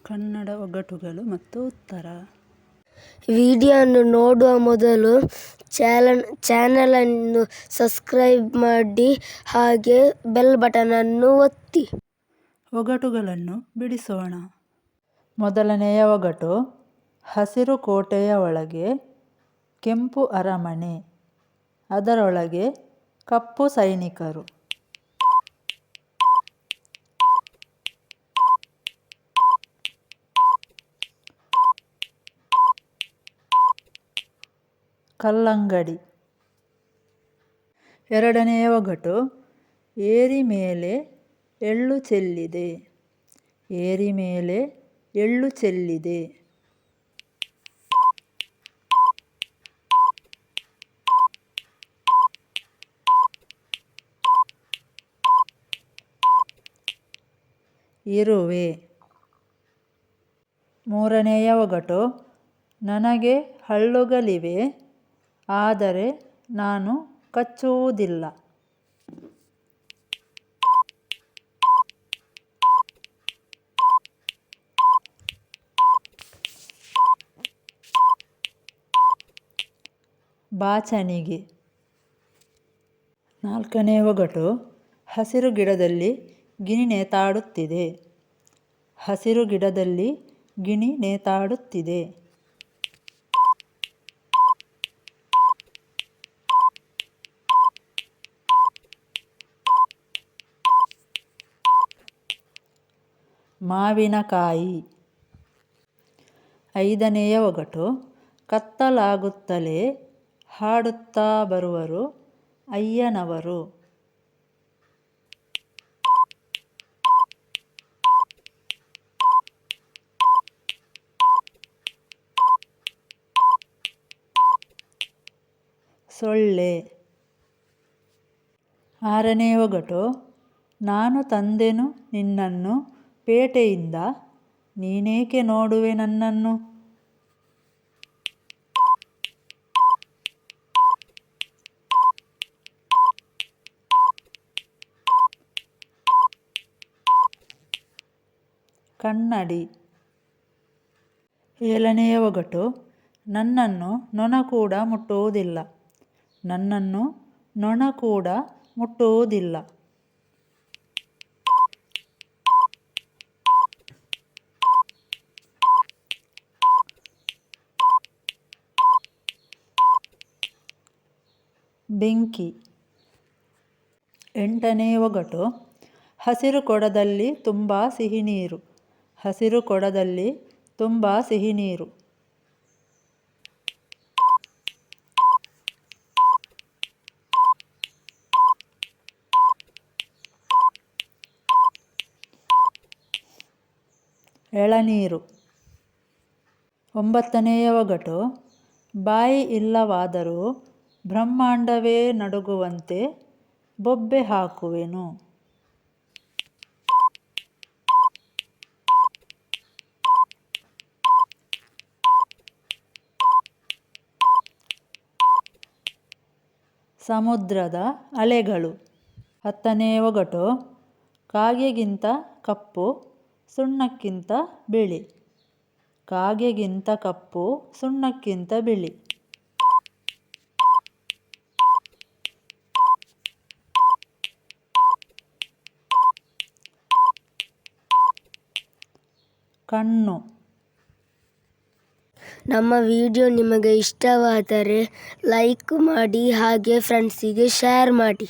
ಕನ್ನಡ ಒಗಟುಗಳು ಮತ್ತು ಉತ್ತರ. ವಿಡಿಯೋವನ್ನು ನೋಡುವ ಮೊದಲು ಚಾನಲನ್ನು ಸಬ್ಸ್ಕ್ರೈಬ್ ಮಾಡಿ ಹಾಗೆ ಬೆಲ್ ಬಟನ್ ಅನ್ನು ಒತ್ತಿ. ಒಗಟುಗಳನ್ನು ಬಿಡಿಸೋಣ. ಮೊದಲನೆಯ ಒಗಟು. ಹಸಿರು ಕೋಟೆಯ ಒಳಗೆ ಕೆಂಪು ಅರಮನೆ, ಅದರೊಳಗೆ ಕಪ್ಪು ಸೈನಿಕರು. ಕಲ್ಲಂಗಡಿ. ಎರಡನೆಯ ಒಗಟು. ಏರಿ ಮೇಲೆ ಎಳ್ಳು ಚೆಲ್ಲಿದೆ, ಏರಿ ಮೇಲೆ ಎಳ್ಳು ಚೆಲ್ಲಿದೆ. ಇರುವೆ. ಮೂರನೆಯ ಒಗಟು. ನನಗೆ ಹಲ್ಲುಗಳಿವೆ, ಆದರೆ ನಾನು ಕಚ್ಚುವುದಿಲ್ಲ. ಬಾಚಣಿಗೆ. ನಾಲ್ಕನೇ ಒಗಟು. ಹಸಿರು ಗಿಡದಲ್ಲಿ ಗಿಣಿ ನೇತಾಡುತ್ತಿದೆ, ಹಸಿರು ಗಿಡದಲ್ಲಿ ಗಿಣಿ ನೇತಾಡುತ್ತಿದೆ. ಮಾವಿನಕಾಯಿ. ಐದನೆಯ ಒಗಟು. ಕತ್ತಲಾಗುತ್ತಲೇ ಹಾಡುತ್ತಾ ಬರುವರು ಅಯ್ಯನವರು. ಸೊಳ್ಳೆ. ಆರನೇ ಒಗಟು. ನಾನು ತಂದೆನು ನಿನ್ನನ್ನು ಪೇಟೆಯಿಂದ, ನೀನೇಕೆ ನೋಡುವೆ ನನ್ನನ್ನು. ಕನ್ನಡಿ. ಏಳನೆಯ ಒಗಟು. ನನ್ನನ್ನು ನೊಣ ಕೂಡ ಮುಟ್ಟುವುದಿಲ್ಲ, ನನ್ನನ್ನು ನೊಣ ಕೂಡ ಮುಟ್ಟುವುದಿಲ್ಲ. ಬೆಂಕಿ. ಎಂಟನೇ ಒಗಟು. ಹಸಿರು ಕೊಡದಲ್ಲಿ ತುಂಬ ಸಿಹಿ ನೀರು, ಹಸಿರು ಕೊಡದಲ್ಲಿ ತುಂಬ ಸಿಹಿ ನೀರು. ಎಳನೀರು. ಒಂಬತ್ತನೆಯ ಒಗಟು. ಬಾಯಿ ಇಲ್ಲವಾದರೂ ಬ್ರಹ್ಮಾಂಡವೇ ನಡುಗುವಂತೆ ಬೊಬ್ಬೆ ಹಾಕುವೆನು. ಸಮುದ್ರದ ಅಲೆಗಳು. ಹತ್ತನೇ ಒಗಟು. ಕಾಗೆಗಿಂತ ಕಪ್ಪು, ಸುಣ್ಣಕ್ಕಿಂತ ಬಿಳಿ, ಕಾಗೆಗಿಂತ ಕಪ್ಪು, ಸುಣ್ಣಕ್ಕಿಂತ ಬಿಳಿ. ಕಣ್ಣು. ನಮ್ಮ ವಿಡಿಯೋ ನಿಮಗೆ ಇಷ್ಟವಾದರೆ ಲೈಕ್ ಮಾಡಿ ಹಾಗೆ ಫ್ರೆಂಡ್ಸಿಗೆ ಶೇರ್ ಮಾಡಿ.